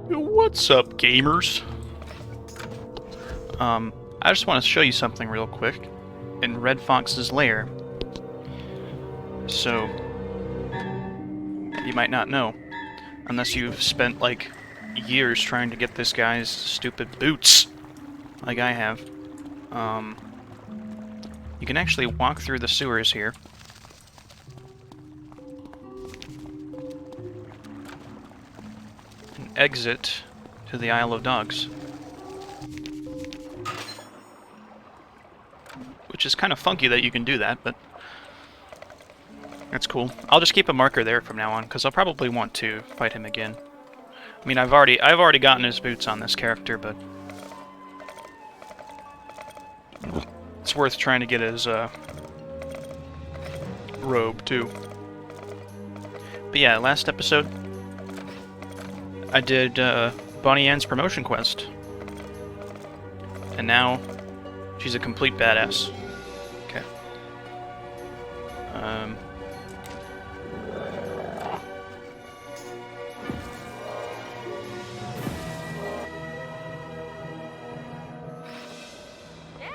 What's up, gamers? I just want to show you something real quick in Red Fox's lair. So, you might not know, unless you've spent, like, years trying to get this guy's stupid boots, like I have. You can actually walk through the sewers here. And exit to the Isle of Dogs. Which is kind of funky that you can do that, but that's cool. I'll just keep a marker there from now on, because I'll probably want to fight him again. I mean, I've already gotten his boots on this character, but it's worth trying to get his robe too. But yeah, last episode I did Bonnie Ann's promotion quest, and now she's a complete badass. Okay.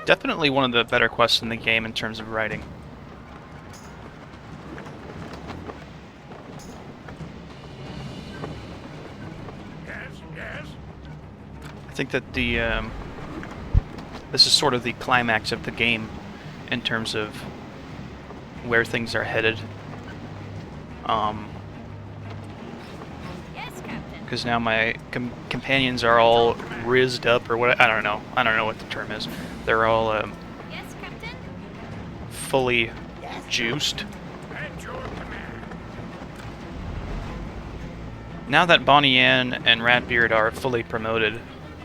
Definitely one of the better quests in the game in terms of writing. I think that the this is sort of the climax of the game in terms of where things are headed. Because now my companions are all rizzed up, or what? I don't know. I don't know what the term is. They're all fully juiced. Now that Bonnie Ann and Ratbeard are fully promoted,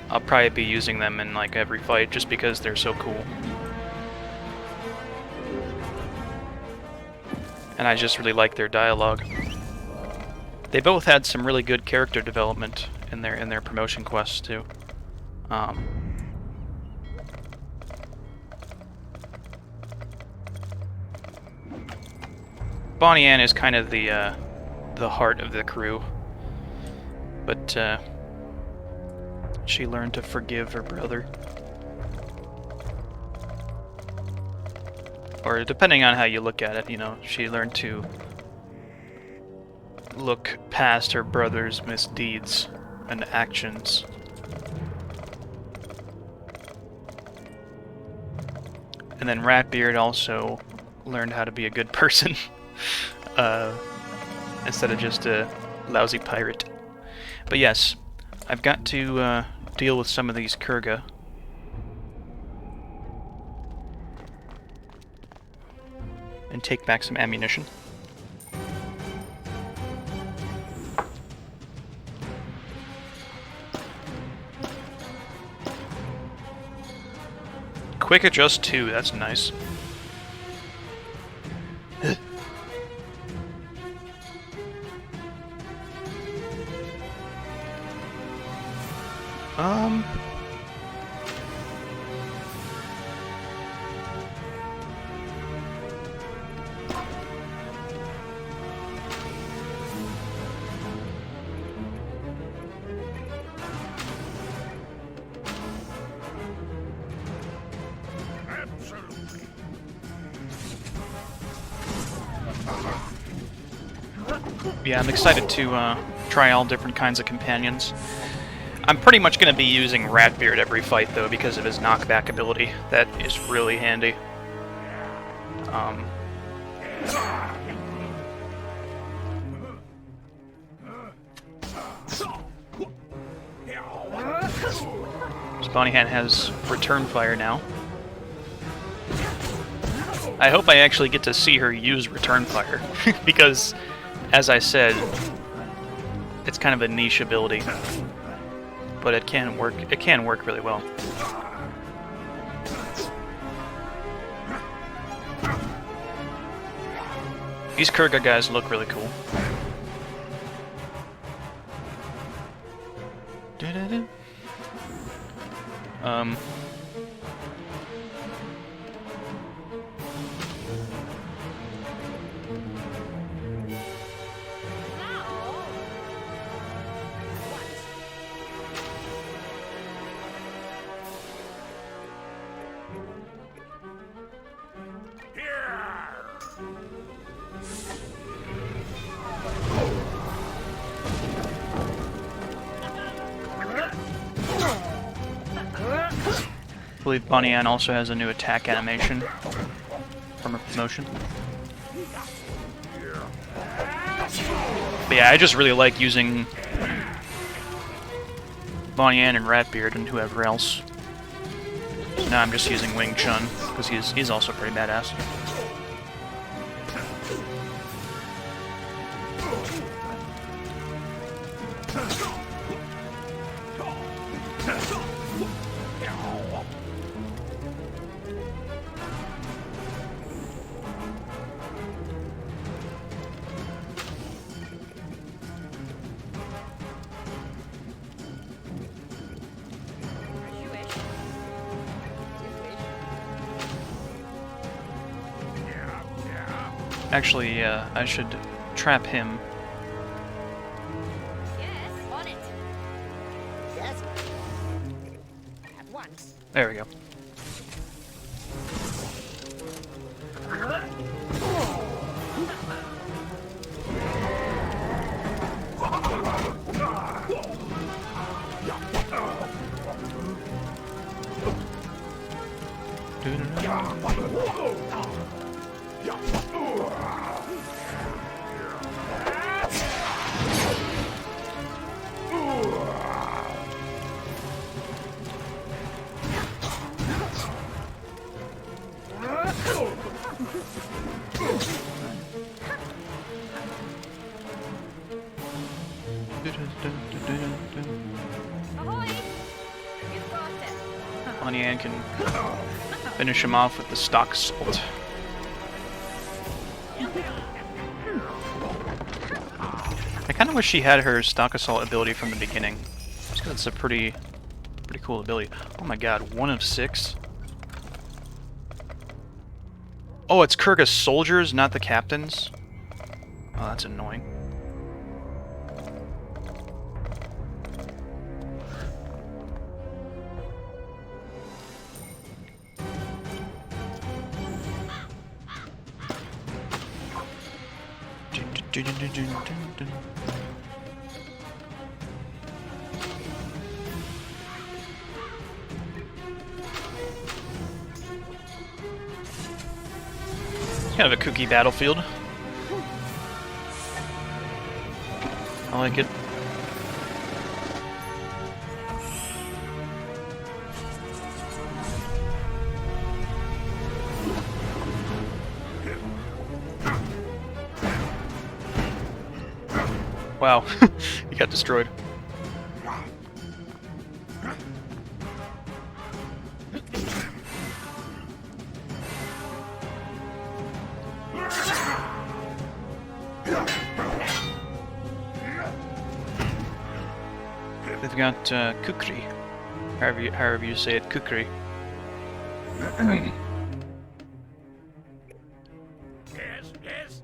I'll probably be using them in like every fight just because they're so cool. And I just really like their dialogue. They both had some really good character development in their promotion quests too. Bonnie Ann is kind of the heart of the crew, but she learned to forgive her brother. Or depending on how you look at it, you know, she learned to look past her brother's misdeeds and actions. And then Ratbeard also learned how to be a good person instead of just a lousy pirate. But yes, I've got to deal with some of these Kurgha. And take back some ammunition. Quick adjust 2, that's nice. Yeah, I'm excited to try all different kinds of companions. I'm pretty much going to be using Ratbeard every fight, though, because of his knockback ability. That is really handy. Bonnie Ann has return fire now. I hope I actually get to see her use return fire, because, as I said, it's kind of a niche ability, but it can work. It can work really well. These Kurgha guys look really cool. believe Bonnie Ann also has a new attack animation from her promotion. But yeah, I just really like using Bonnie Ann and Ratbeard and whoever else. Now I'm just using Wing Chun, because he's also pretty badass. Actually, I should trap him. Yes, on it. Yes. At once. There we go. Ahoy! You've got it. Bonnie Ann can finish him off with the stock assault. I kind of wish she had her stock assault ability from the beginning. Just 'cause it's a pretty cool ability. Oh my god, 1 of 6? Oh, it's Kurghas soldiers, not the captains? Oh, that's annoying. Kind of a kooky battlefield. I like it. Wow, he got destroyed. They've got kukri, however you say it, kukri. Yes.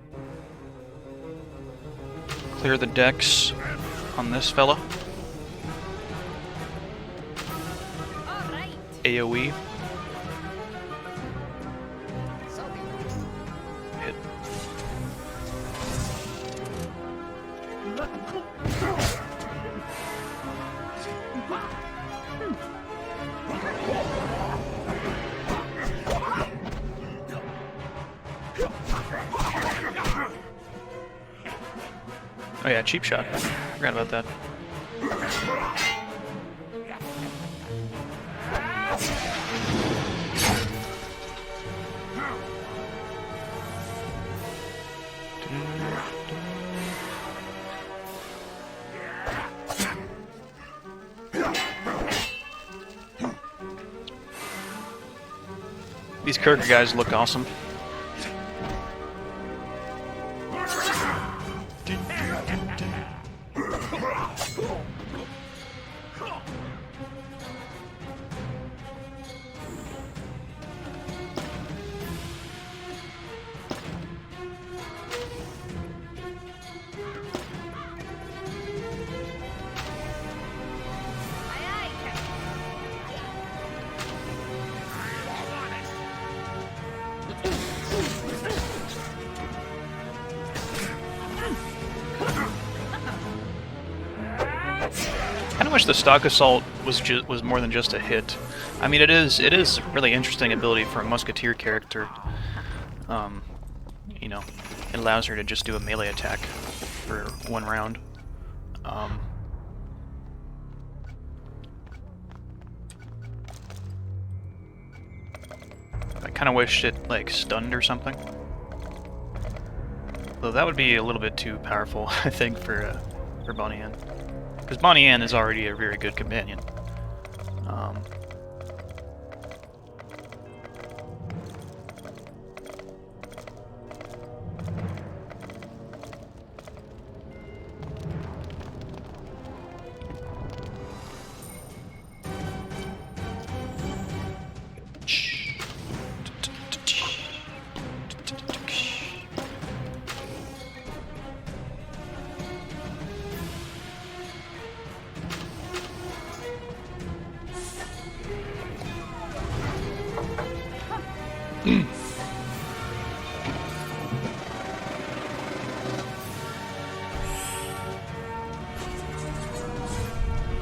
Clear the decks on this fella. All right. AoE. So Hit. Oh yeah, cheap shot. Forgot about that. These Kurgha guys look awesome. aye, aye, Captain. kind of wish the stock assault was more than just a hit. I mean, it is a really interesting ability for a musketeer character. You know, it allows her to just do a melee attack for 1 round. I kind of wish it like stunned or something. Though that would be a little bit too powerful, I think, for Bonnie Ann. Because Bonnie Ann is already a very good companion.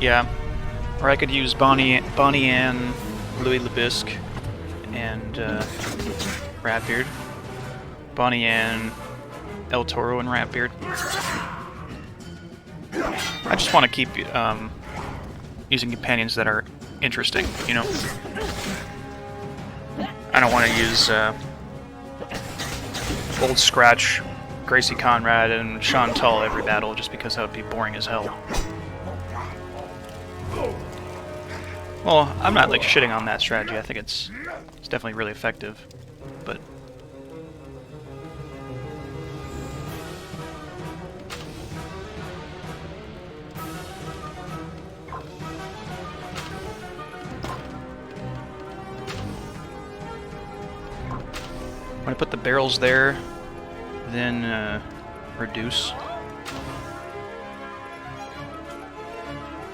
Yeah, or I could use Bonnie Ann, Louis LeBisque, and Ratbeard. Bonnie Ann, El Toro, and Ratbeard. I just want to keep using companions that are interesting, you know? I don't want to use Old Scratch, Gracie Conrad, and Chantal every battle just because that would be boring as hell. Well, I'm not like shitting on that strategy. I think it's definitely really effective, but I'm gonna put the barrels there, then reduce,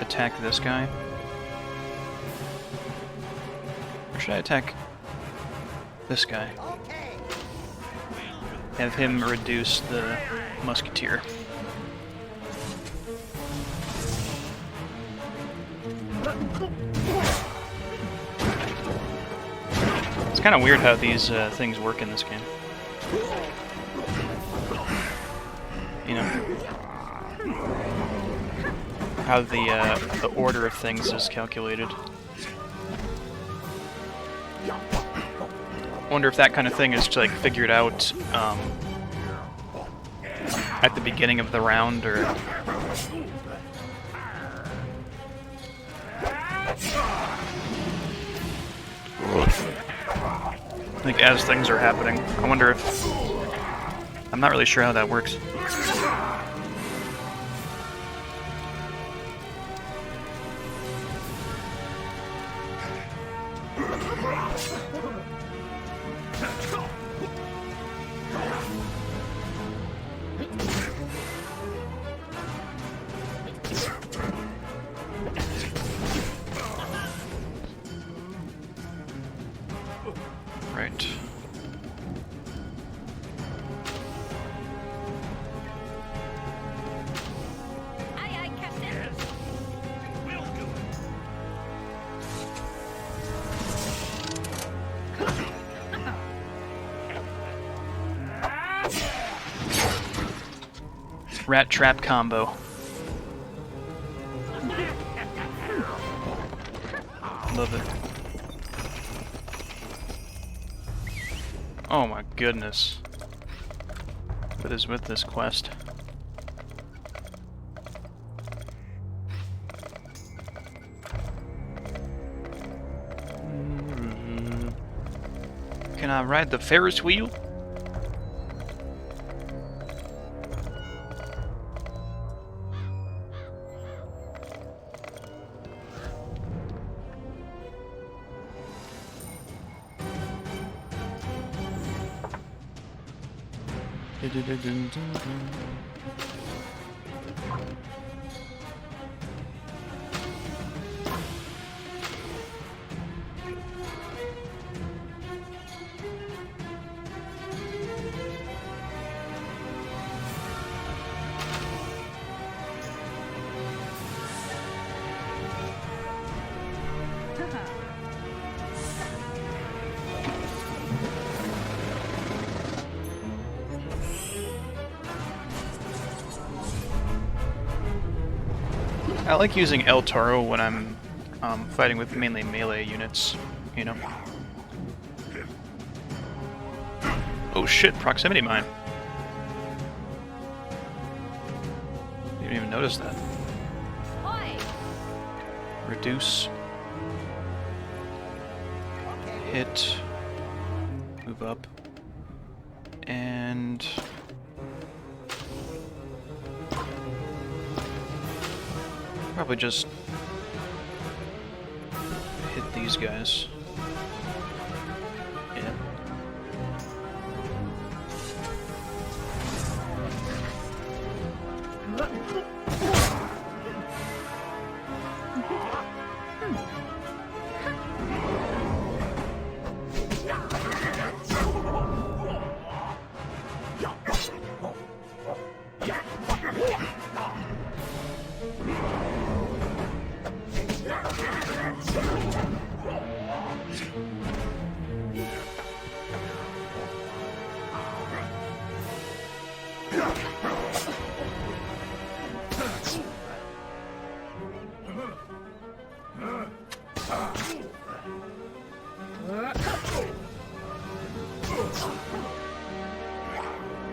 attack this guy. Or should I attack this guy? Have him reduce the musketeer. It's kind of weird how these things work in this game. You know, how the order of things is calculated. Wonder if that kind of thing is like figured out at the beginning of the round, or like as things are happening. I wonder if I'm not really sure how that works. Right. Aye, aye, Captain. Will do. Rat trap combo. Love it. Oh my goodness. What is with this quest? Can I ride the Ferris wheel? I like using El Toro when I'm fighting with mainly melee units, you know. Oh shit, proximity mine. Didn't even notice that. Oi! Reduce. Hit. Move up. And... probably just hit these guys. Yeah.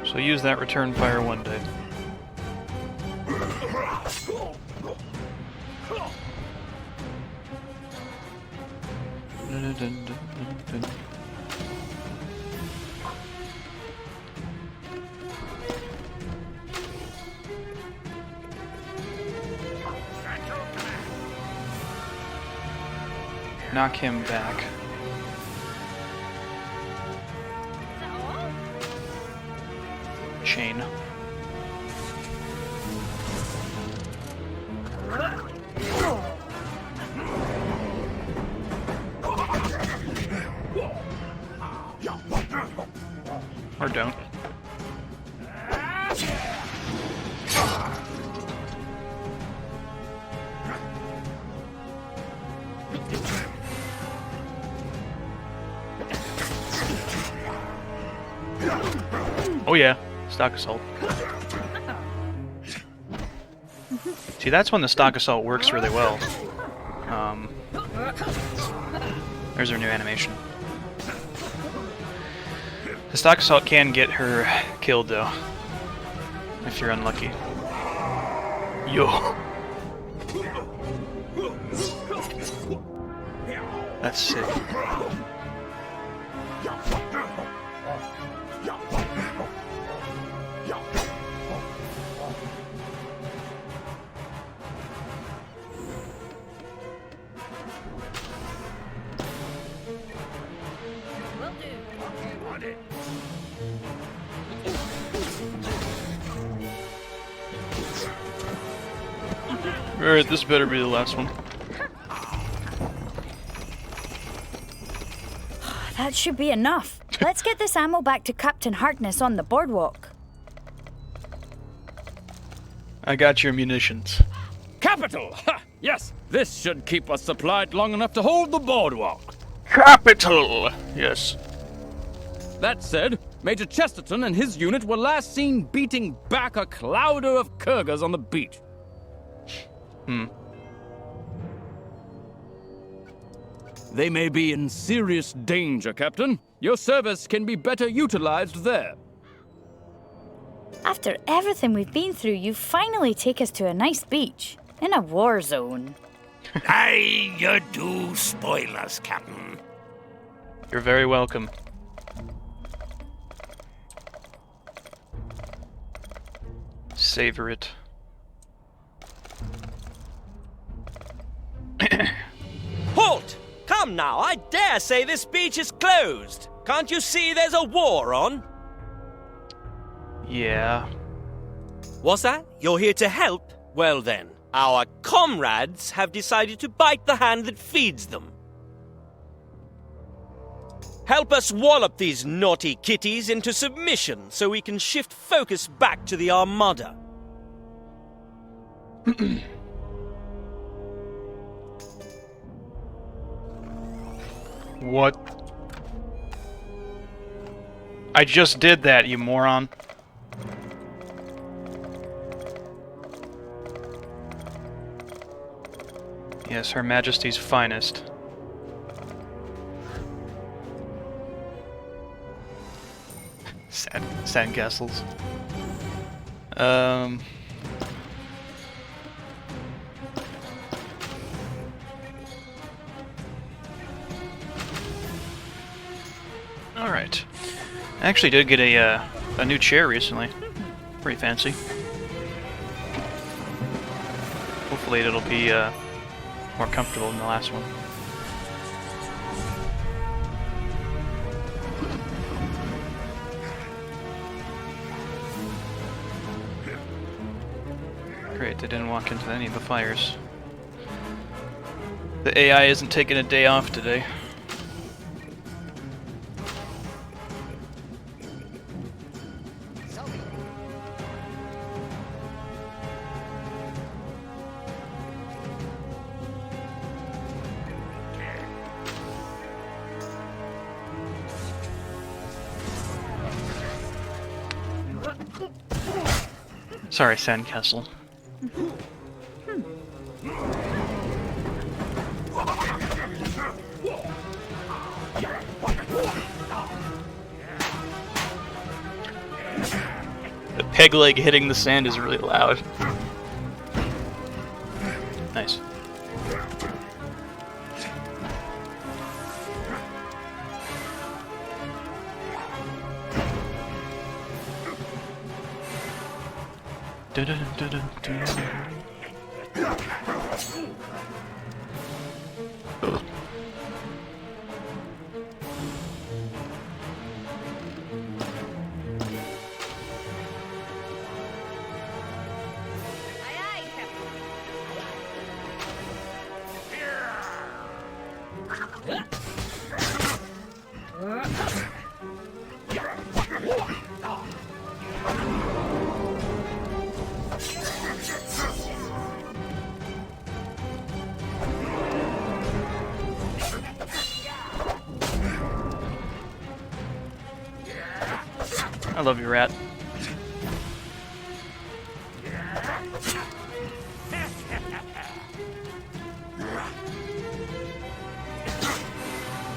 So use that return fire one day. Knock him back. Chain. Or don't. Oh yeah, stock assault. See, that's when the stock assault works really well. There's our new animation. The stock assault can get her killed, though, if you're unlucky. Yo! That's sick. Alright, this better be the last one. That should be enough. Let's get this ammo back to Captain Harkness on the boardwalk. I got your munitions. Capital! Ha! Yes, this should keep us supplied long enough to hold the boardwalk. Capital! Yes. That said, Major Chesterton and his unit were last seen beating back a clouder of Kurghas on the beach. They may be in serious danger, Captain. Your service can be better utilized there. After everything we've been through, you finally take us to a nice beach in a war zone. Aye, you do spoil us, Captain. You're very welcome. Savor it. Halt! Come now, I dare say this beach is closed. Can't you see there's a war on? Yeah. What's that? You're here to help? Well then, our comrades have decided to bite the hand that feeds them. Help us wallop these naughty kitties into submission so we can shift focus back to the Armada. What? I just did that, you moron. Yes, Her Majesty's finest. Sandcastles. Alright. I actually did get a new chair recently. Pretty fancy. Hopefully it'll be more comfortable than the last one. Great, they didn't walk into any of the fires. The AI isn't taking a day off today. Sorry, Sandcastle. The peg leg hitting the sand is really loud. Nice. Aye, aye, Captain. I love you, rat.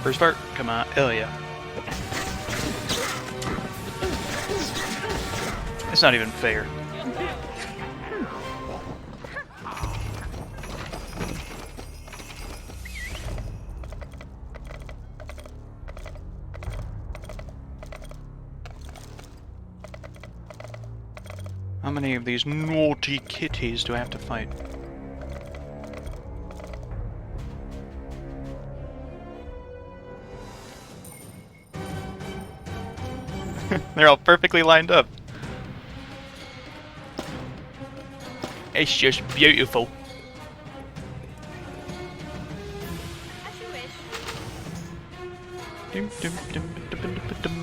First part, come on. Oh yeah. It's not even fair. How many of these naughty kitties do I have to fight? They're all perfectly lined up. It's just beautiful. As you wish. Dum, dum, dum, dum, dum, dum, dum.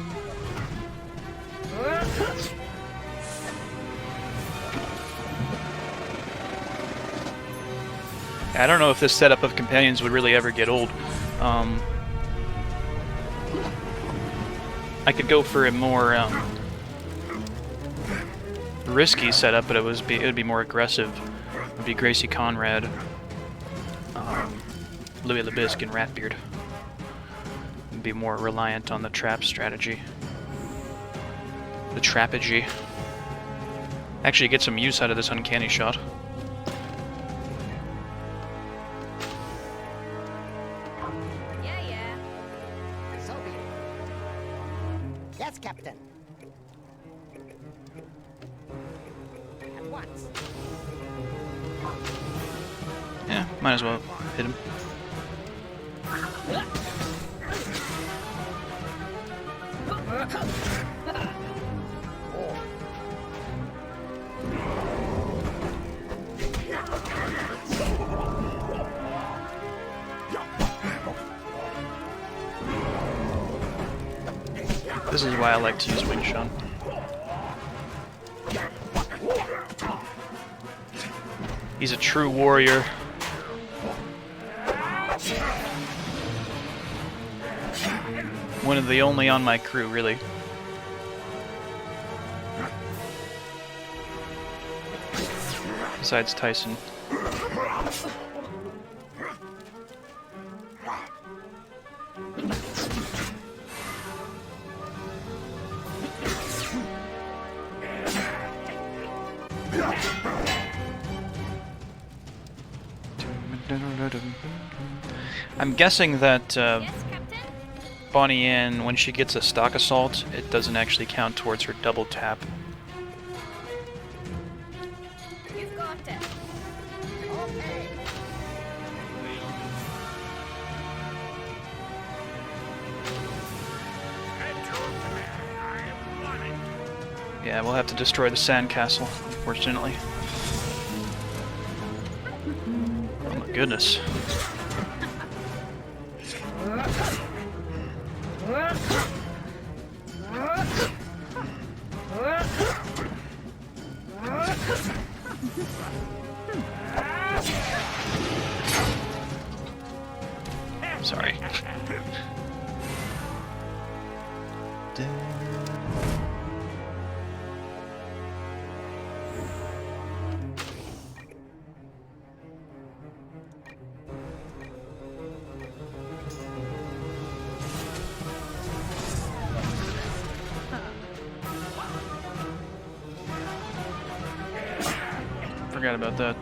I don't know if this setup of companions would really ever get old. I could go for a more risky setup, but it would be more aggressive. It would be Gracie Conrad, Louis LeBisque, and Ratbeard. It'd be more reliant on the trap strategy. The trapagy. Actually get some use out of this uncanny shot. Yeah, yeah. So be it. Yes, Captain. At once. Yeah, might as well hit him. This is why I like to use Wing Chun. He's a true warrior. One of the only on my crew, really. Besides Tyson. I'm guessing that Yes, Captain? Bonnie Ann, when she gets a stock assault, it doesn't actually count towards her double tap. You've got it. Okay. Yeah, we'll have to destroy the sandcastle, unfortunately. Oh my goodness. Sorry. Forgot about that.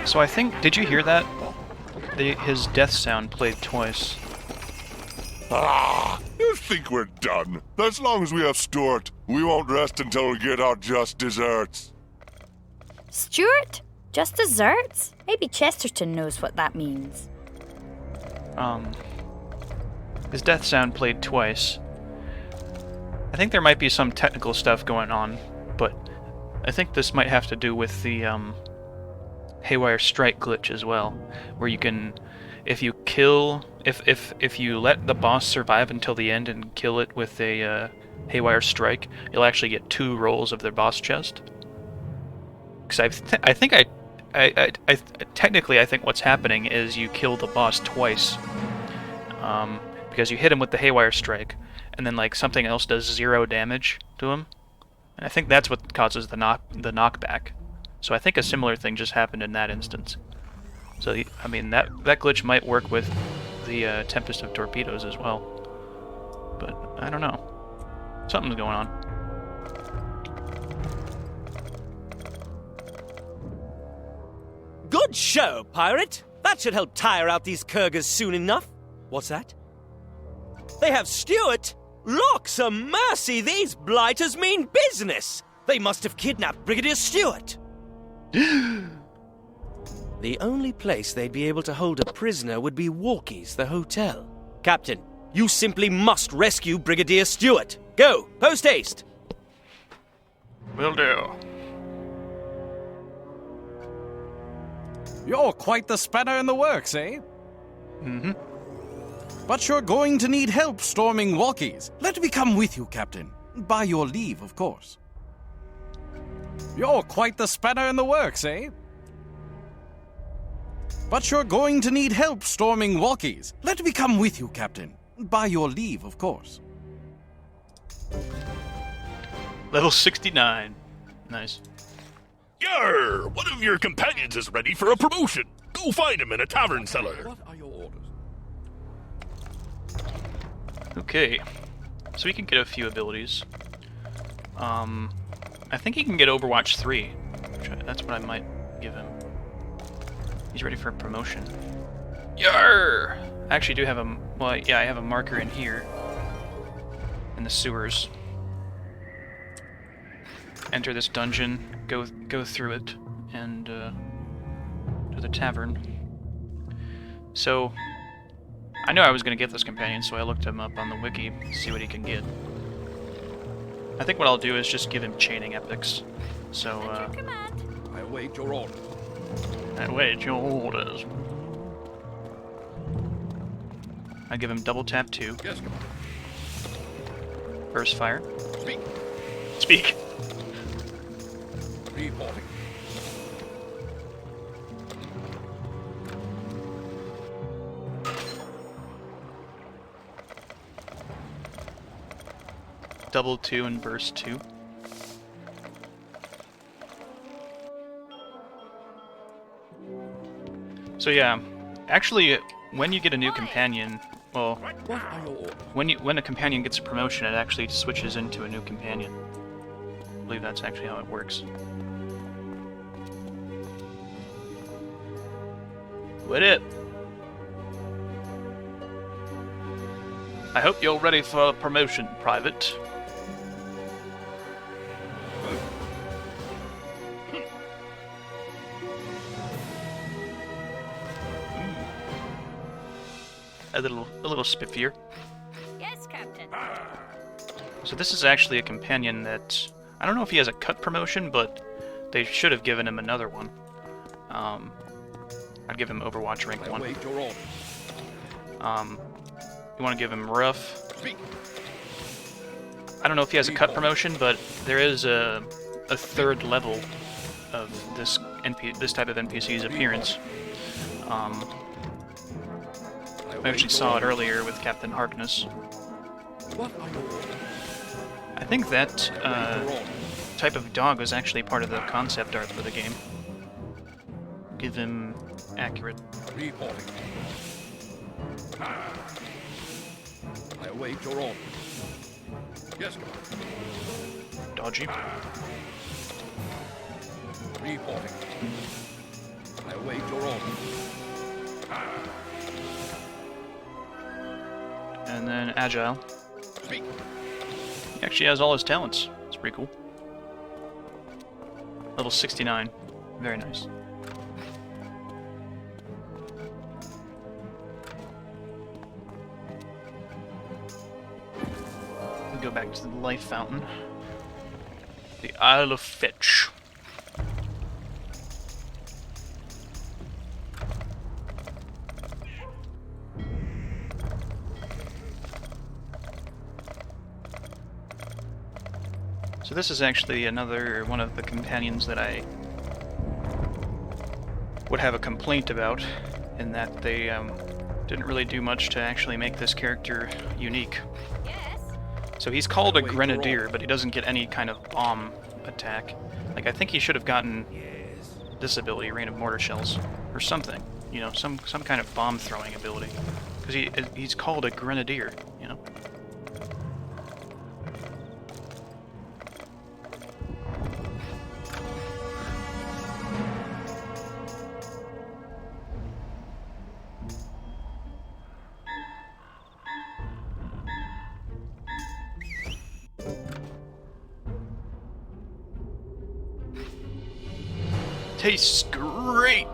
So I think, did you hear that? His death sound played twice. Ah, you think we're done? As long as we have Stuart, we won't rest until we get our just desserts. Stuart? Just desserts? Maybe Chesterton knows what that means. His death sound played twice. I think there might be some technical stuff going on, but I think this might have to do with the Haywire Strike glitch as well, where you can, if you let the boss survive until the end and kill it with a Haywire Strike, you'll actually get 2 rolls of their boss chest. Because technically I think what's happening is you kill the boss twice. Because you hit him with the Haywire Strike, and then like something else does 0 damage to him, and I think that's what causes the knockback. So I think a similar thing just happened in that instance. So I mean that glitch might work with the Tempest of Torpedoes as well, but I don't know. Something's going on. Good show, pirate. That should help tire out these Kurghas soon enough. What's that? They have Stuart? Locks a mercy, these blighters mean business! They must have kidnapped Brigadier Stuart. The only place they'd be able to hold a prisoner would be Walkies, the hotel. Captain, you simply must rescue Brigadier Stuart. Go, post haste! Will do. You're quite the spanner in the works, eh? Mm-hmm. But you're going to need help storming Walkies. Let me come with you, Captain. By your leave, of course. You're quite the spanner in the works, eh? But you're going to need help storming Walkies. Let me come with you, Captain. By your leave, of course. Level 69. Nice. Yarr! One of your companions is ready for a promotion. Go find him in a tavern cellar. What are your orders? Okay. So he can get a few abilities. I think he can get Overwatch 3. That's what I might give him. He's ready for a promotion. Yarr! I actually do have a... Well, yeah, I have a marker in here. In the sewers. Enter this dungeon, go through it, and to the tavern. So, I knew I was going to get this companion, so I looked him up on the wiki to see what he can get. I think what I'll do is just give him chaining epics. So, At your command. I await your orders. I wait your orders. I give him double tap 2. Yes, come on. Burst fire. Speak. Speak. Reporting. Double 2 and burst 2. So yeah, actually, when you get a new companion, Well, What are your orders? when a companion gets a promotion, it actually switches into a new companion. I believe that's actually how it works. What up? I hope you're ready for a promotion, Private. A little spiffier. Yes, Captain. So this is actually a companion that I don't know if he has a cut promotion, but they should have given him another one. I'd give him Overwatch rank 1. Wait your orders. You want to give him rough. Speak. I don't know if he has a cut promotion, but there is a third level of this type of NPC's appearance. I actually saw it earlier with Captain Harkness. What are your orders? I think that type of dog was actually part of the concept art for the game. Give him accurate. Reporting. I await your orders. Yes, Commander. Dodgy. Reporting. I await your orders. And then agile. Speak. He actually has all his talents. It's pretty cool. Level 69. Very nice. We go back to the life fountain. The Isle of Fetch. So this is actually another one of the companions that I would have a complaint about, in that they didn't really do much to actually make this character unique. Yes. So he's called a grenadier, but he doesn't get any kind of bomb attack. Like, I think he should have gotten this ability, Rain of Mortar Shells, or something. You know, some kind of bomb throwing ability. Because he's called a grenadier, you know? Tastes great!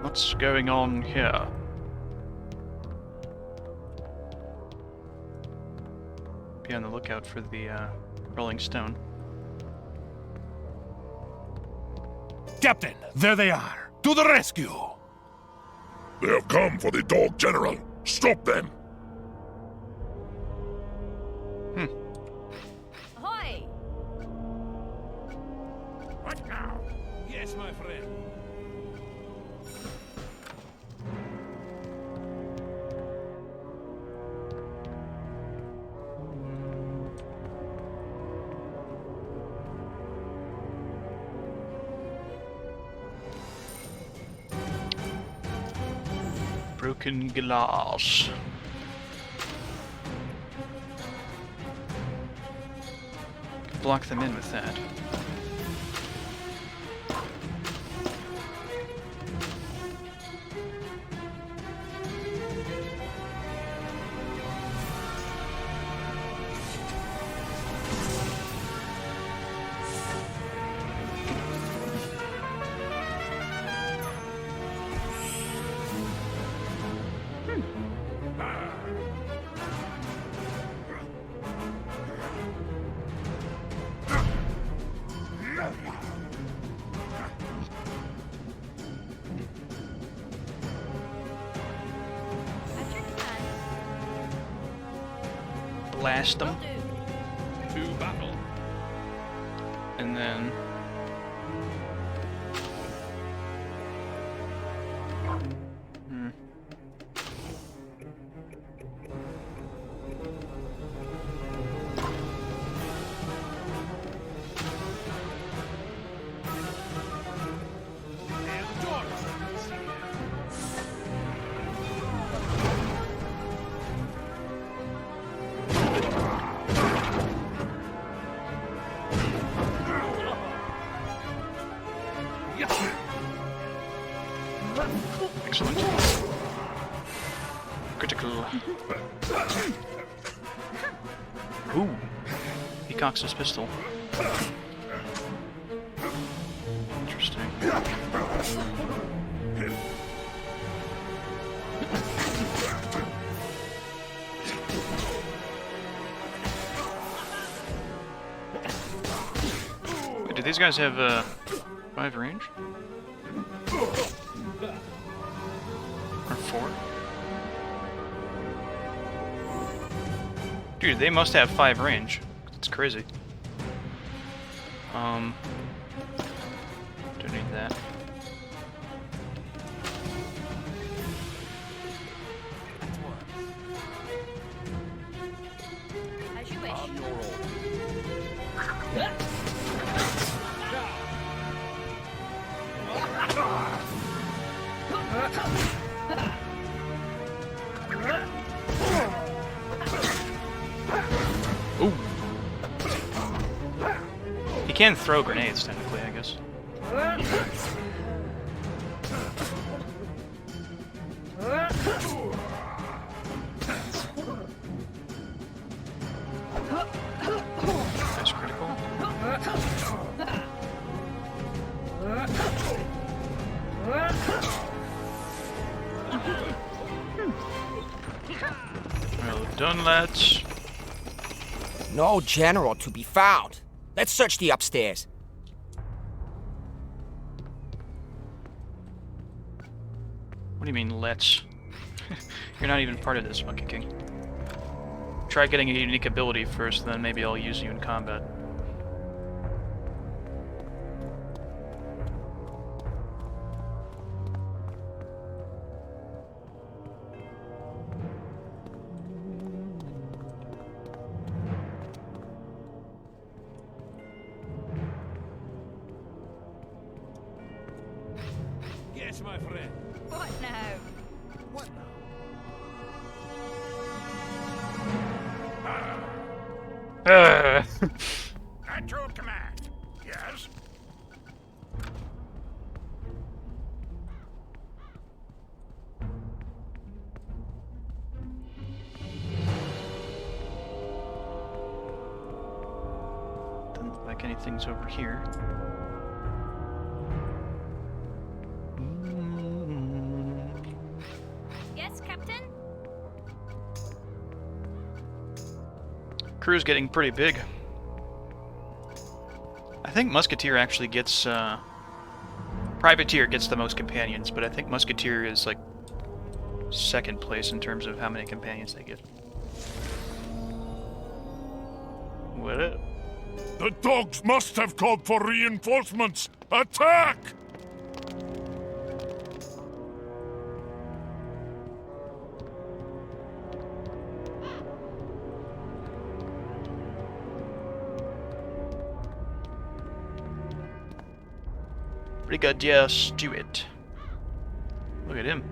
What's going on here? Be on the lookout for the Rolling Stone. Captain, there they are. To the rescue! They have come for the dog general. Stop them. Ahoy! What now? Yes, my friend. Broken glass. Block them in with that. At your command. Blast them, Will do. To battle. and then Critical. Ooh. He cocks his pistol. Interesting. Wait, do these guys have 5 range? Or 4? Dude, they must have 5 range. It's crazy. Don't need that. As you wish. Ooh. He can throw grenades, technically, I guess. Nice critical. Well done, lads. No general to be found. Let's search the upstairs. What do you mean, let's? You're not even part of this, Monkey King. Try getting a unique ability first, then maybe I'll use you in combat. Yes, my friend. What now? What now? At your command. Yes. Doesn't look like anything's over here. Yes, Captain? Crew's getting pretty big. I think Musketeer actually gets, Privateer gets the most companions, but I think Musketeer is, like, second place in terms of how many companions they get. What up? The dogs must have called for reinforcements! Attack! Brigadier Stewart. Look at him.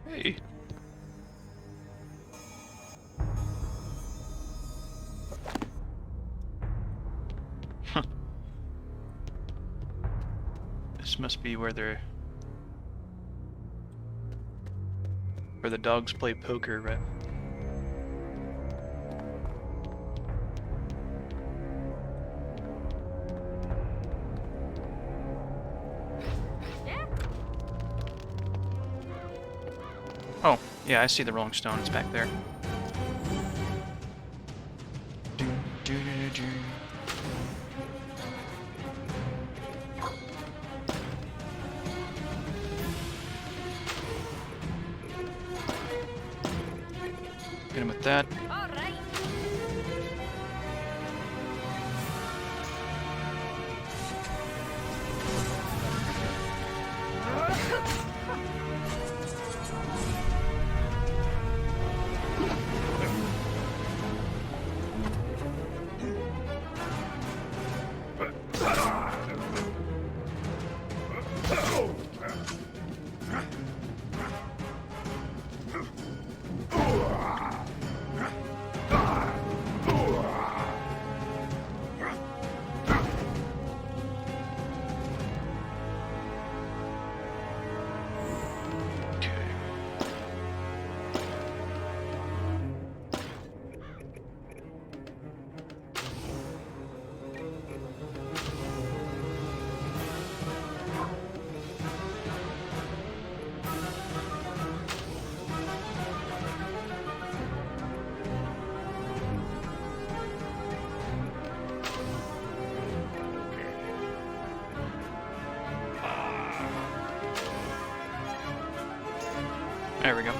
Hey. Huh. This must be where the dogs play poker, right? Yeah? Oh, yeah, I see the Rolling Stone. It's back there. Get him with that. All right. There we go.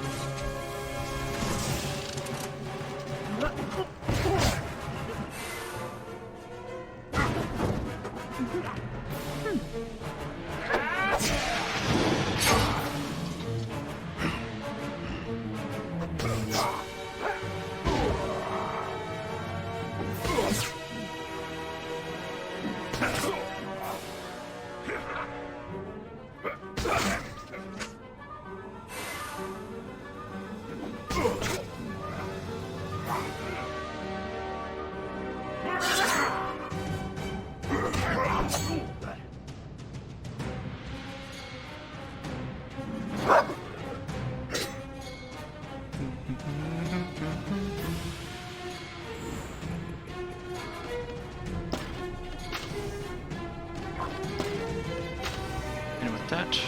And with that,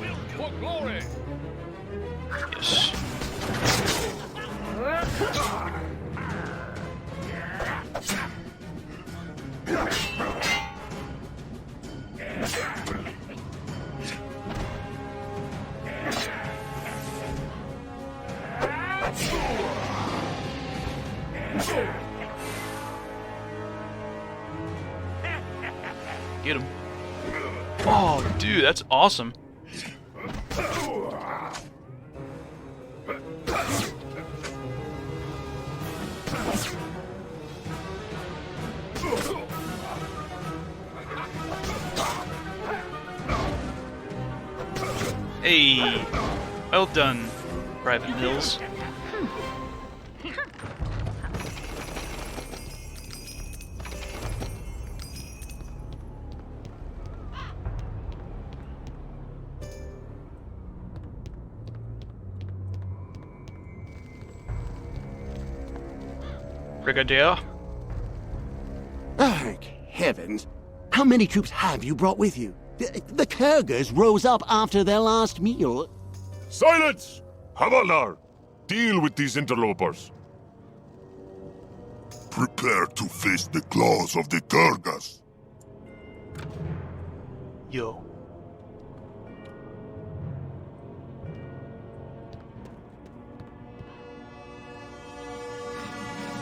Will do. For glory! yes. Get him. Oh, dude, that's awesome. Hey, well done, Private Mills. Brigadier? Thank heavens! How many troops have you brought with you? The Kurghas rose up after their last meal. Silence! Havaldar! Deal with these interlopers. Prepare to face the claws of the Kurghas. Yo.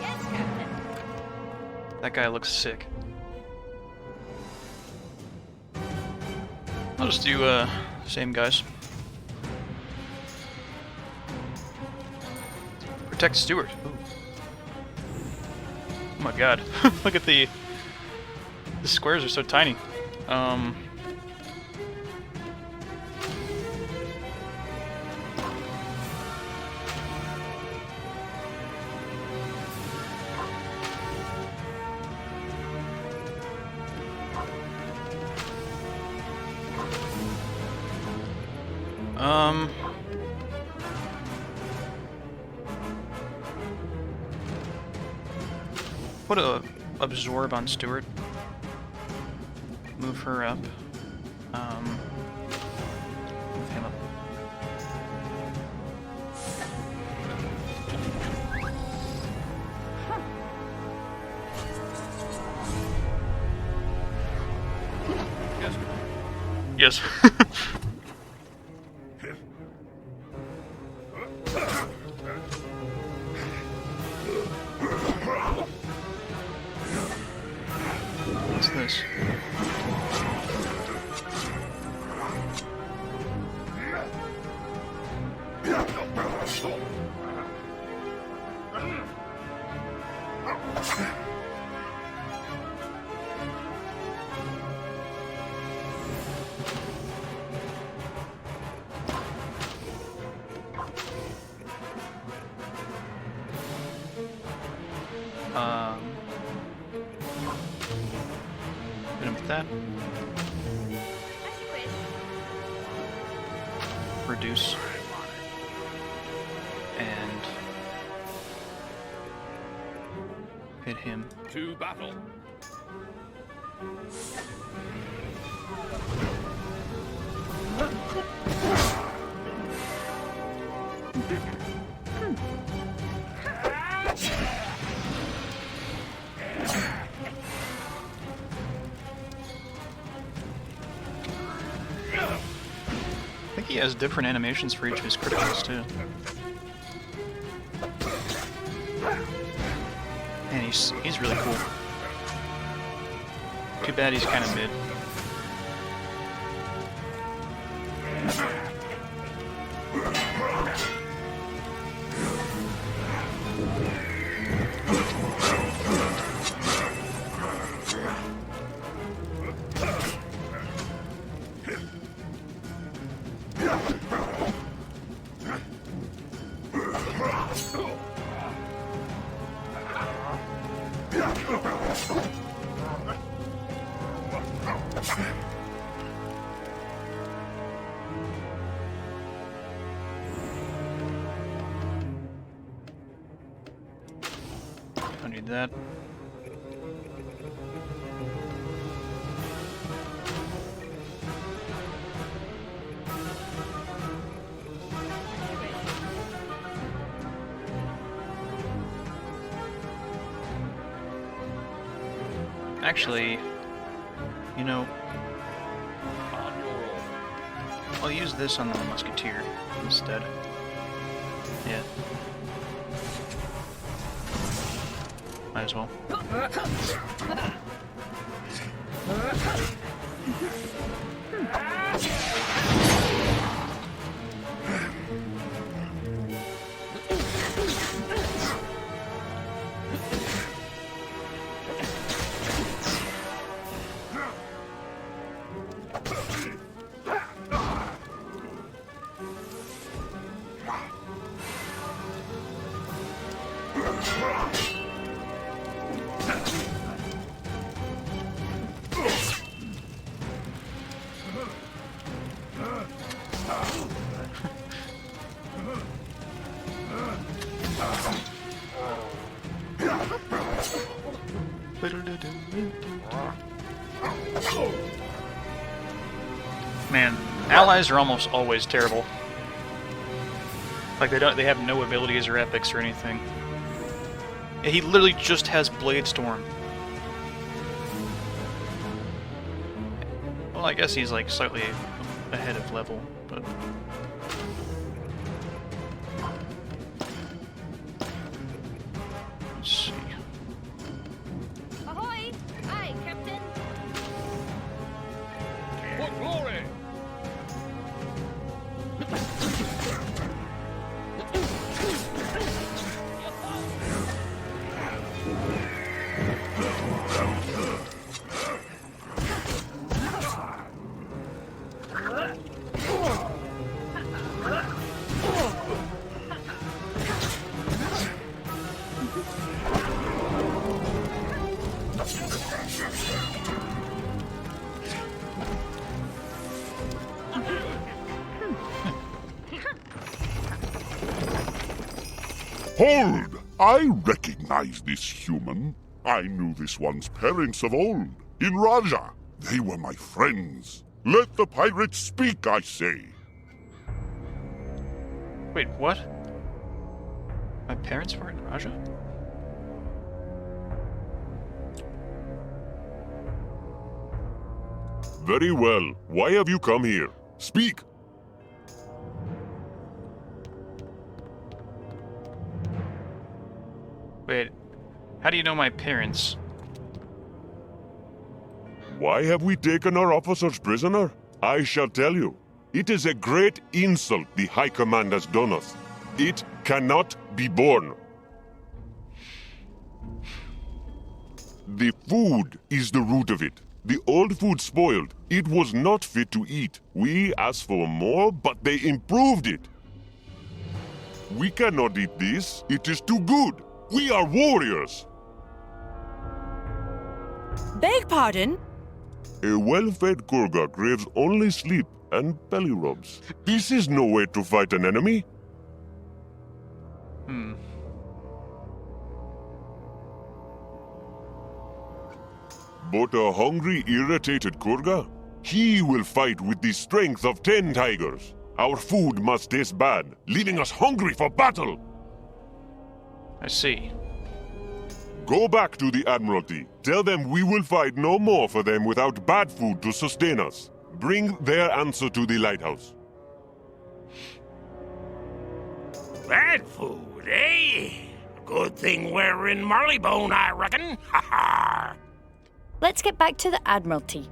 Yes, Captain. That guy looks sick. I'll just do, same guys. Protect Stewart. Ooh. Oh my god. Look at the squares are so tiny. Put a absorb on Stewart. Move her up. Move him up. Yes. What's this? Hit him with that. As you wish. Reduce. And hit him. To battle. think he has different animations for each of his Kurghas too. And he's really cool. Too bad he's kind of mid. Don't need that. Actually, you know, I'll use this on the musketeer instead. Yeah. Might as well. Man, allies are almost always terrible. Like they have no abilities or epics or anything. Yeah, he literally just has Blade Storm. Well, I guess he's like slightly ahead of level, but let's see. Ahoy! Aye, Captain. For glory! Hold! I recognize this human. I knew this one's parents of old. In Raja. They were my friends. Let the pirates speak, I say. Wait, what? My parents were in Raja? Very well. Why have you come here? Speak. Wait, how do you know my parents? Why have we taken our officers prisoner? I shall tell you. It is a great insult the High Command has done us. It cannot be borne. The food is the root of it. The old food spoiled. It was not fit to eat. We asked for more, but they improved it. We cannot eat this. It is too good. We are warriors. Beg pardon? A well-fed Kurgha craves only sleep and belly rubs. This is no way to fight an enemy. But a hungry, irritated Kurgha? He will fight with the strength of 10 tigers. Our food must taste bad, leaving us hungry for battle. I see. Go back to the Admiralty. Tell them we will fight no more for them without bad food to sustain us. Bring their answer to the lighthouse. Bad food, eh? Good thing we're in Marleybone, I reckon. Ha ha! Let's get back to the Admiralty.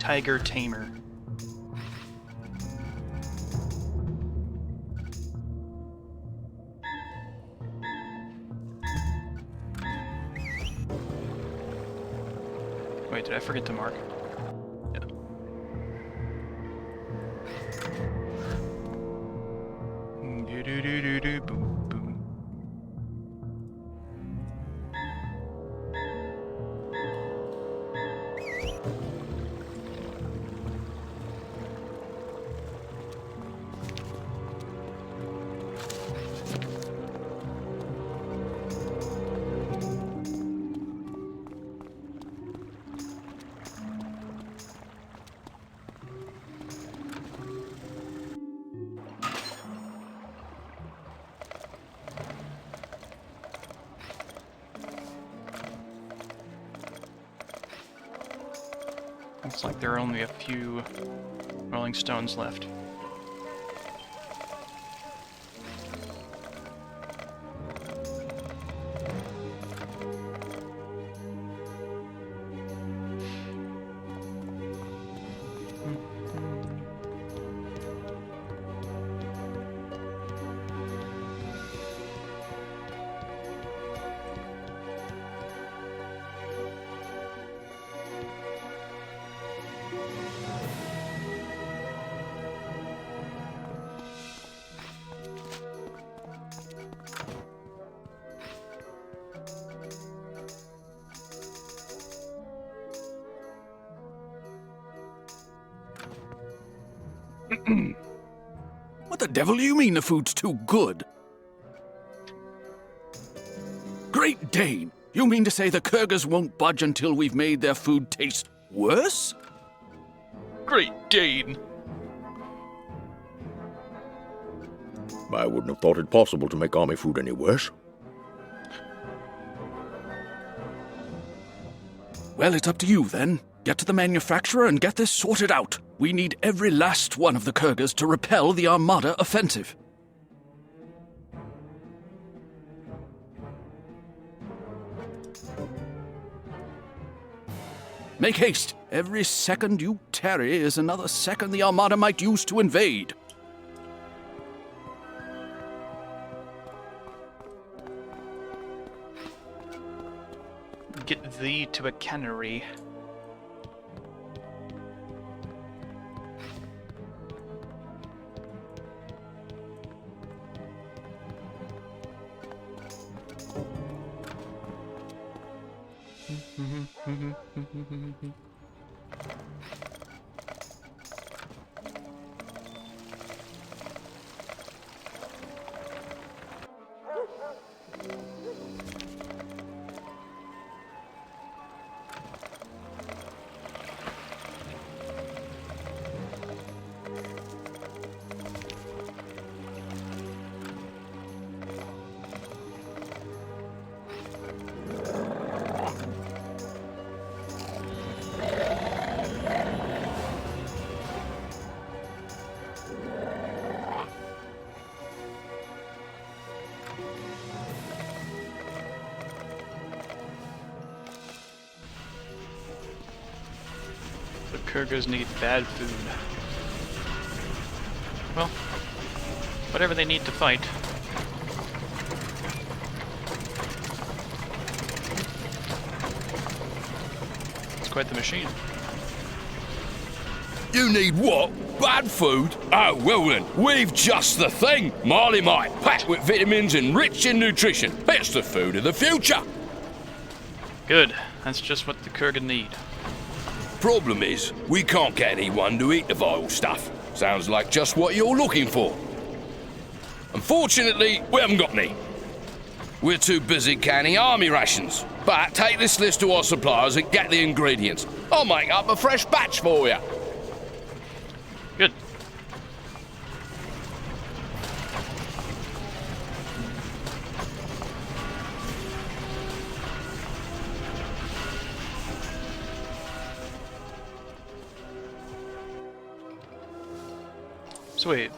Tiger Tamer. Wait, did I forget to mark? Yeah. Do-do-do-do-do, boom, boom. Looks like there are only a few rolling stones left. What the devil do you mean the food's too good? Great Dane! You mean to say the Kurghas won't budge until we've made their food taste worse? Great Dane! I wouldn't have thought it possible to make army food any worse. Well, it's up to you then. Get to the manufacturer and get this sorted out. We need every last one of the Kurghas to repel the Armada offensive. Make haste. Every second you tarry is another second the Armada might use to invade. Get thee to a cannery. The Kurghas need bad food. Well, whatever they need to fight. It's quite the machine. You need what? Bad food? Oh, well then, we've just the thing. Marley-mite, packed with vitamins and rich in nutrition. It's the food of the future. Good. That's just what the Kurga need. Problem is, we can't get anyone to eat the vile stuff. Sounds like just what you're looking for. Unfortunately, we haven't got any. We're too busy canning army rations. But take this list to our suppliers and get the ingredients. I'll make up a fresh batch for you. Good. So wait,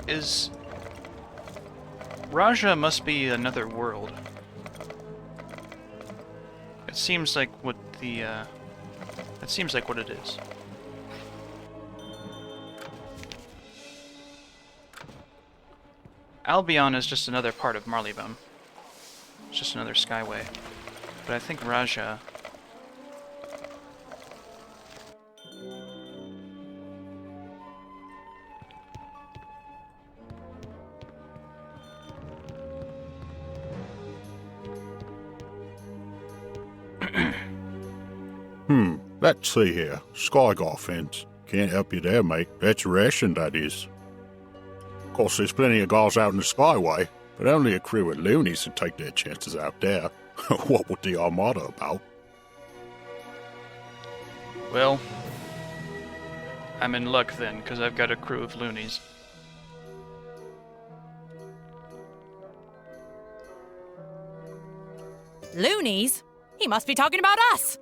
is Raja must be another world? It seems like what the that seems like what it is. Albion is just another part of Marleybone. It's just another skyway. But I think Raja... Let's see here. Skygar fence. Can't help you there, mate. That's ration, that is. Of course, there's plenty of guards out in the skyway, but only a crew of loonies would take their chances out there. What would the Armada about? Well, I'm in luck then, because I've got a crew of loonies. Loonies? He must be talking about us!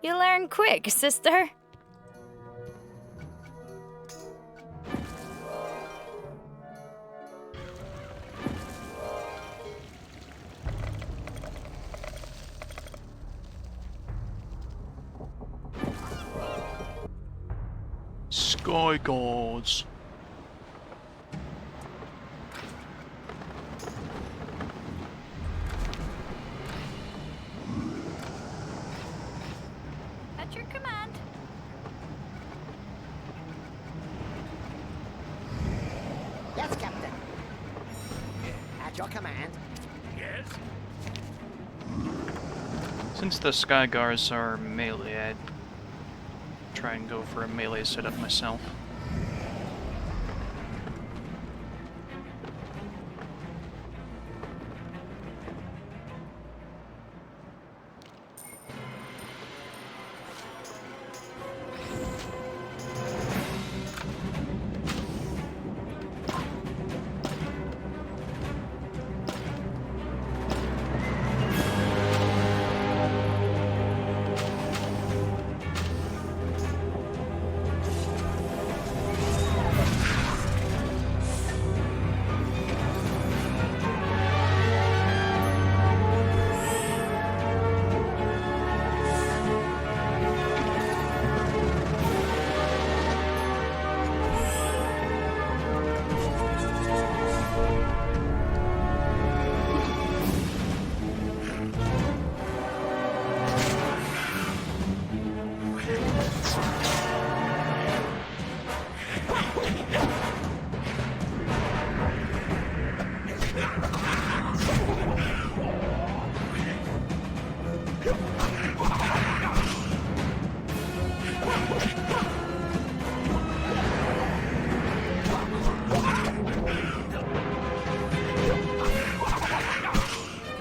You learn quick, sister. Sky Guards. At your command. Yes, Captain. At your command. Yes? Since the Sky Guards are melee, I'd try and go for a melee setup myself.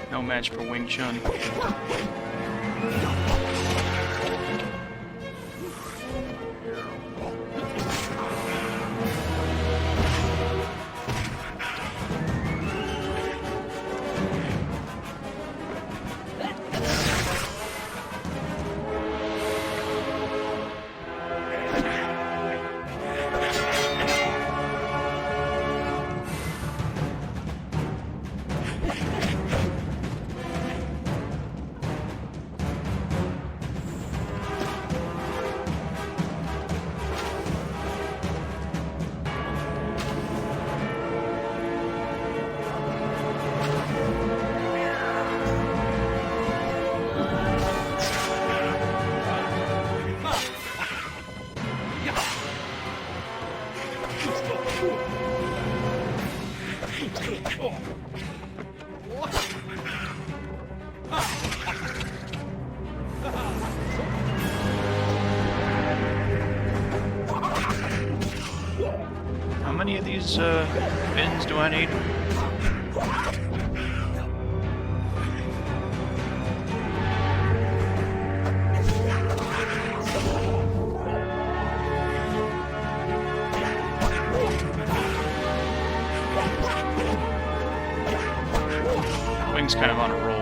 No match for Wing Chun. How many of these bins do I need? Wing's kind of on a roll.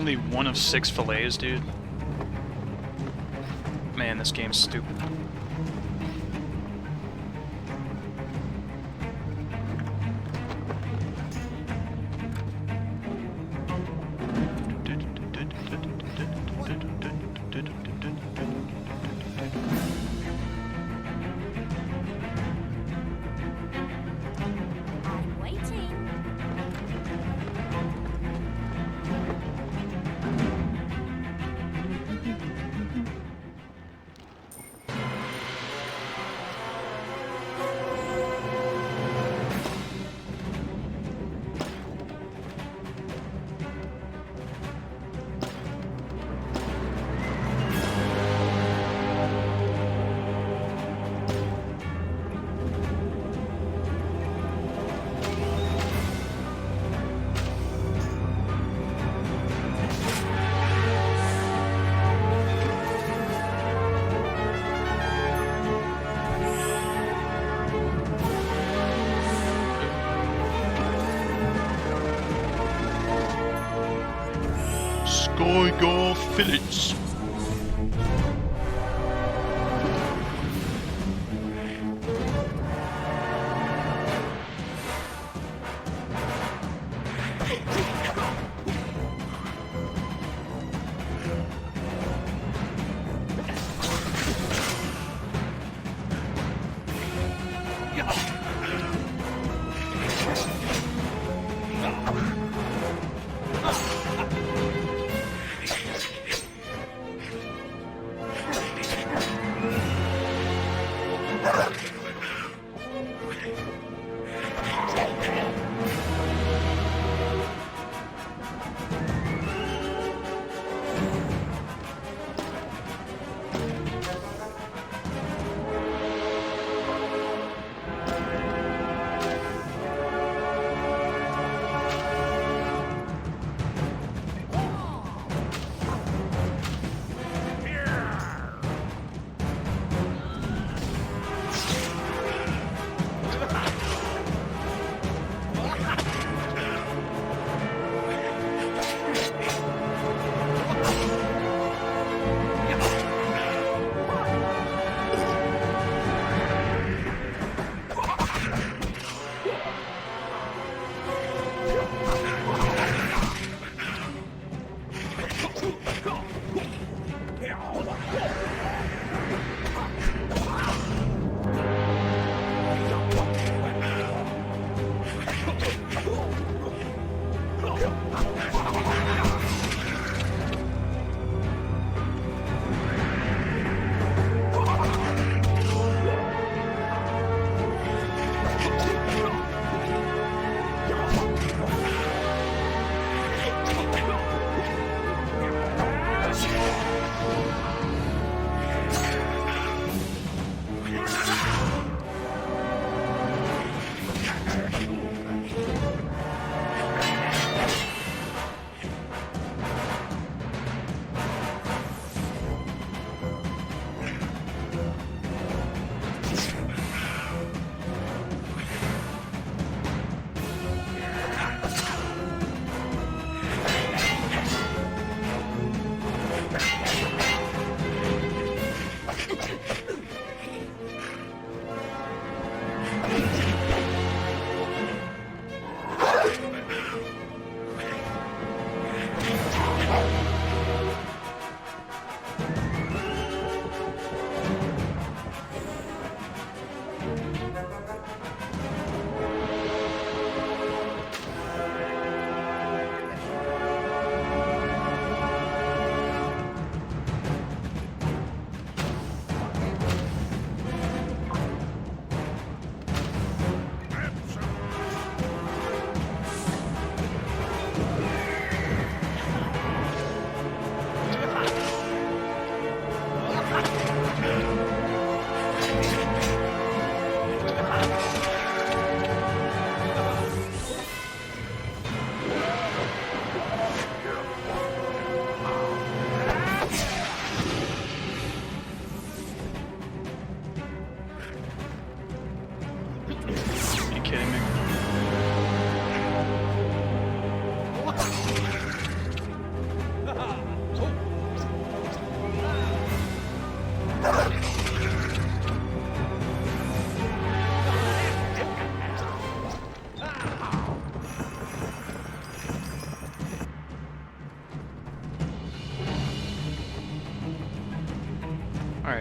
only one of 6 fillets, dude. Man, this game's stupid. I'm waiting. Skygar fillets.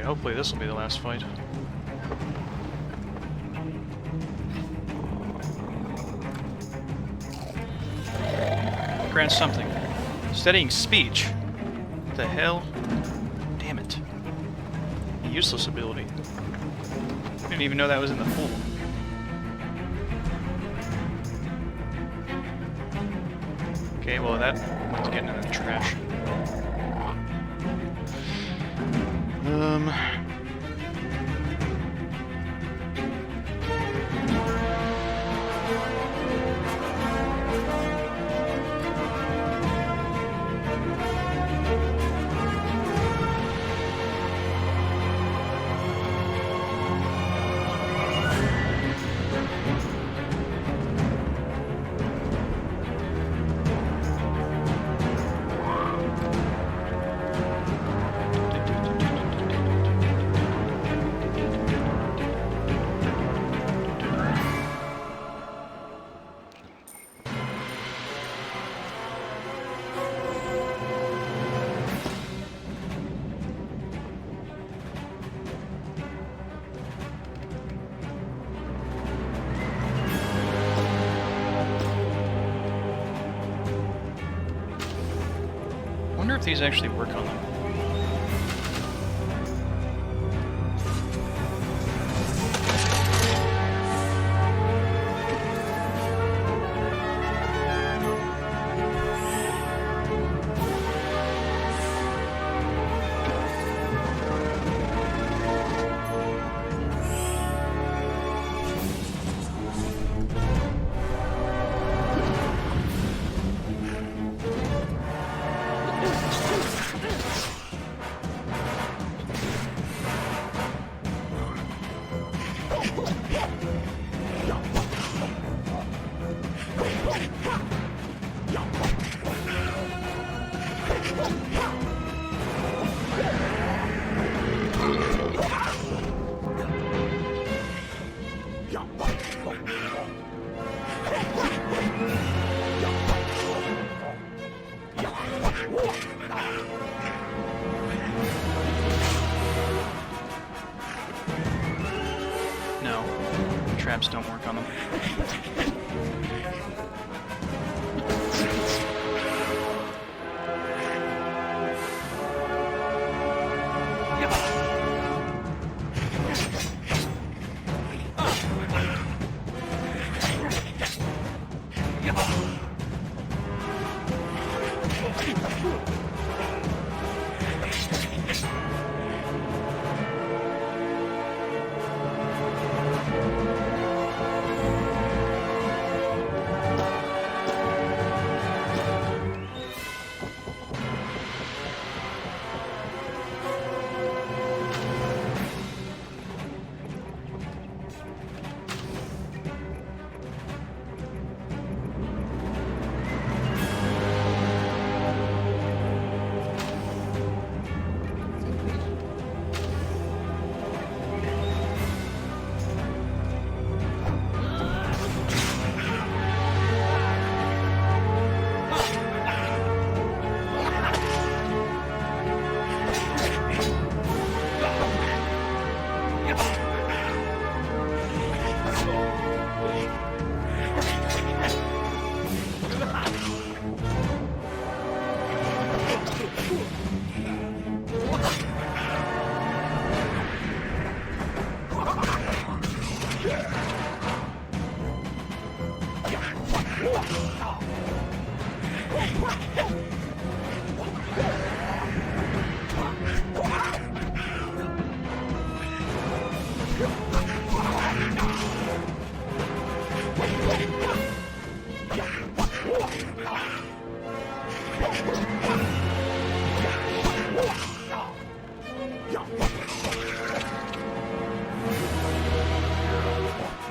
hopefully this will be the last fight. Grant something. Studying speech. What the hell? Damn it. A useless ability. I didn't even know that was in the pool. Okay, well that one's getting in the trash. I wonder if these actually work on them. No, traps don't work on them.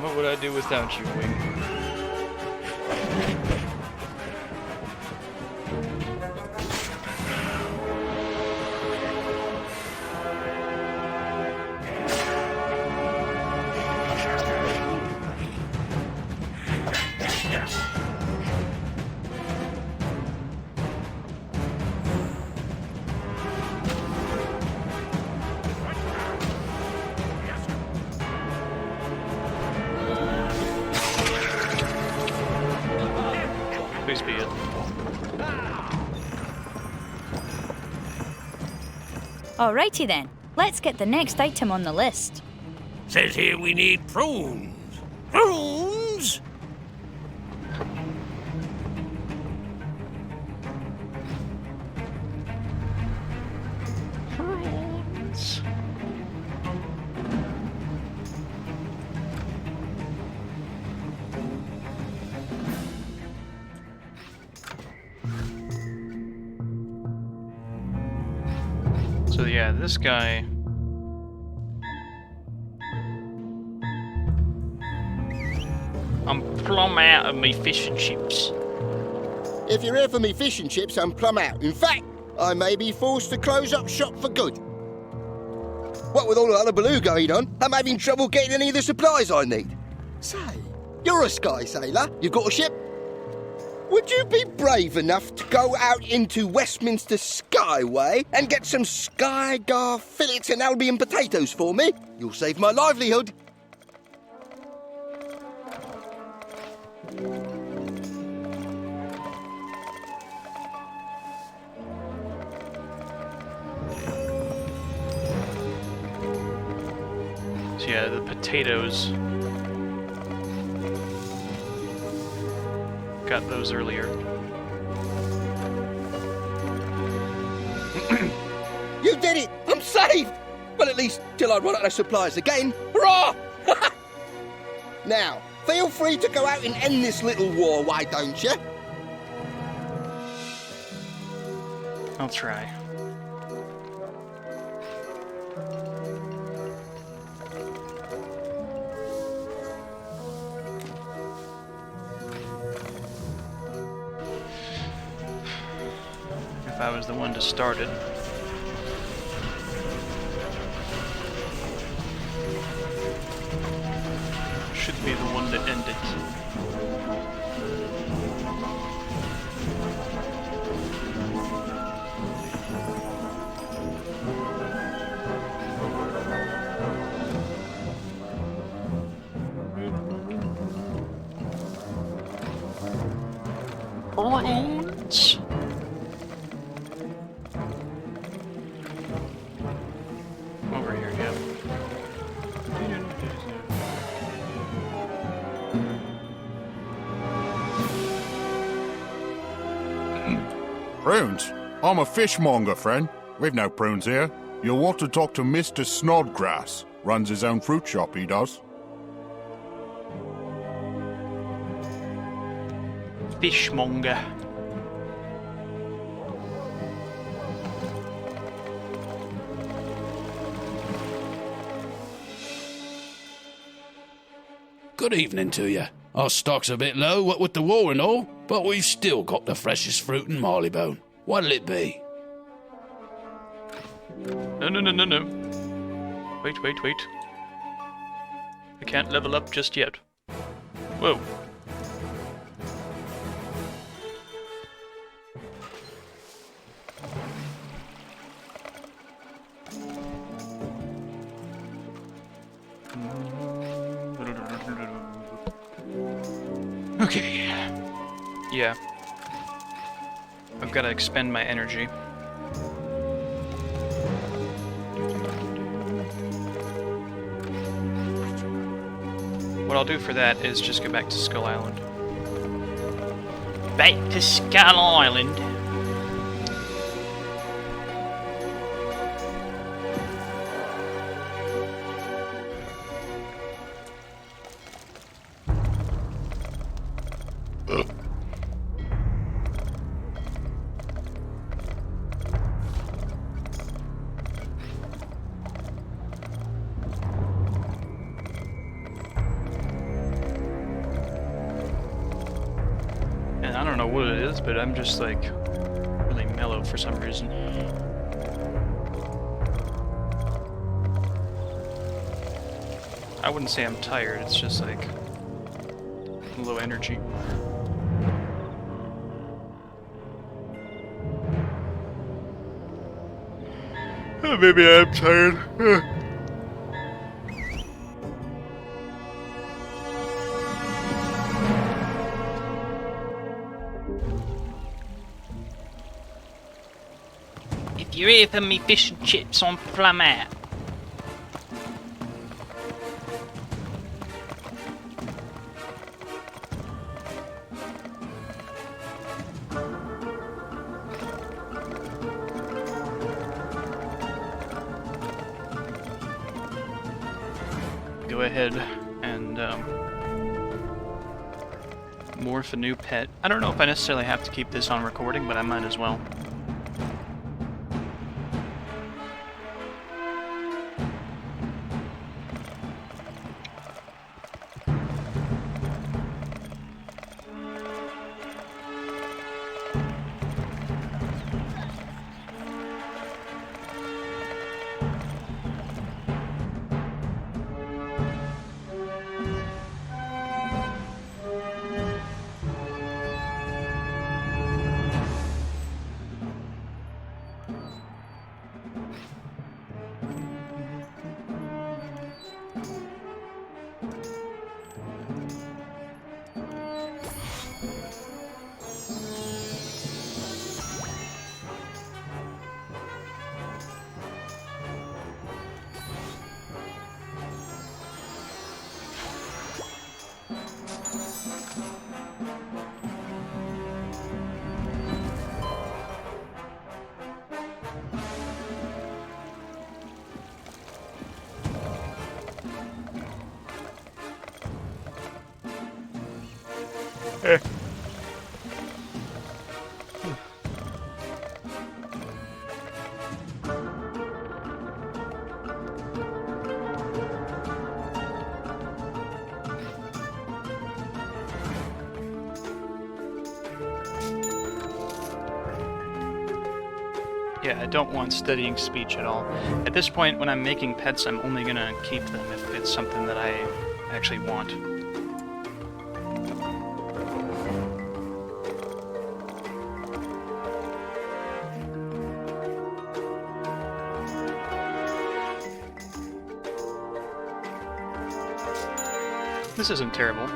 What would I do without you, Wing? Alrighty then, let's get the next item on the list. Says here we need prunes. Prunes? Prunes. So yeah, this guy. I'm plumb out of me fish and chips. If you're here for me fish and chips, I'm plumb out. In fact, I may be forced to close up shop for good. What with all the hullabaloo going on, I'm having trouble getting any of the supplies I need. Say, you're a sky sailor. You've got a ship. Would you be brave enough to go out into Westminster Skyway and get some Skygar fillets and Albion potatoes for me? You'll save my livelihood. So yeah, the potatoes. Got those earlier. You did it! I'm saved! Well, at least till I run out of supplies again. Hurrah! Now, feel free to go out and end this little war, why don't you? I'll try. If I was the one to start it. Should be the one to end it. Prunes. Over here, yeah. Prunes? I'm a fishmonger, friend. We've no prunes here. You'll want to talk to Mr. Snodgrass. Runs his own fruit shop, he does. Fishmonger. Good evening to you. Our stock's a bit low, what with the war and all, but we've still got the freshest fruit in Marleybone. What'll it be? No. Wait. I can't level up just yet. Whoa. Okay. Yeah. I've got to expend my energy. What I'll do for that is just go back to Skull Island. Back to Skull Island. And I don't know what it is, but I'm just like really mellow for some reason. I wouldn't say I'm tired, it's just like low energy. Maybe I'm tired. If You ready for me fish and chips on plum out? Go ahead and morph a new pet. I don't know if I necessarily have to keep this on recording, but I might as well. Yeah, I don't want studying speech at all. At this point, when I'm making pets, I'm only gonna keep them if it's something that I actually want. This isn't terrible.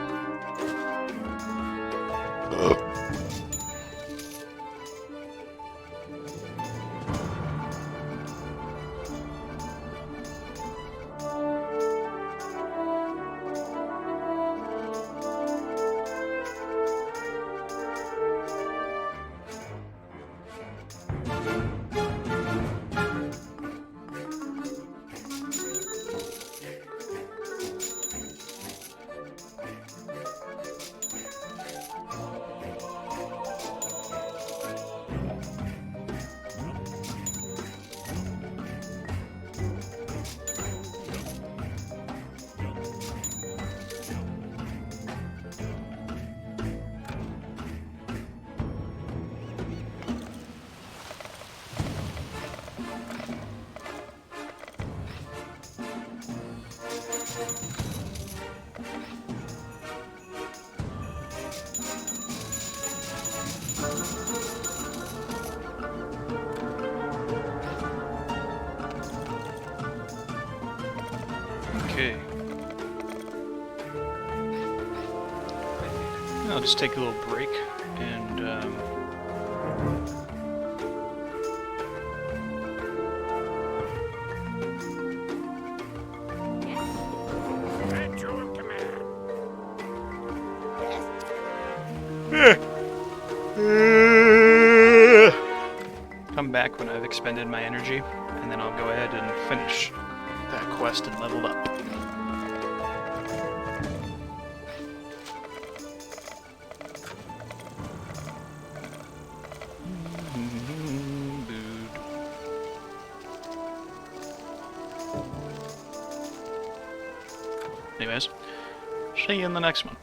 Okay. I'll just take a little break and At your command. come back when I've expended my energy, and then I'll go ahead and finish that quest and level up. Anyways, see you in the next one.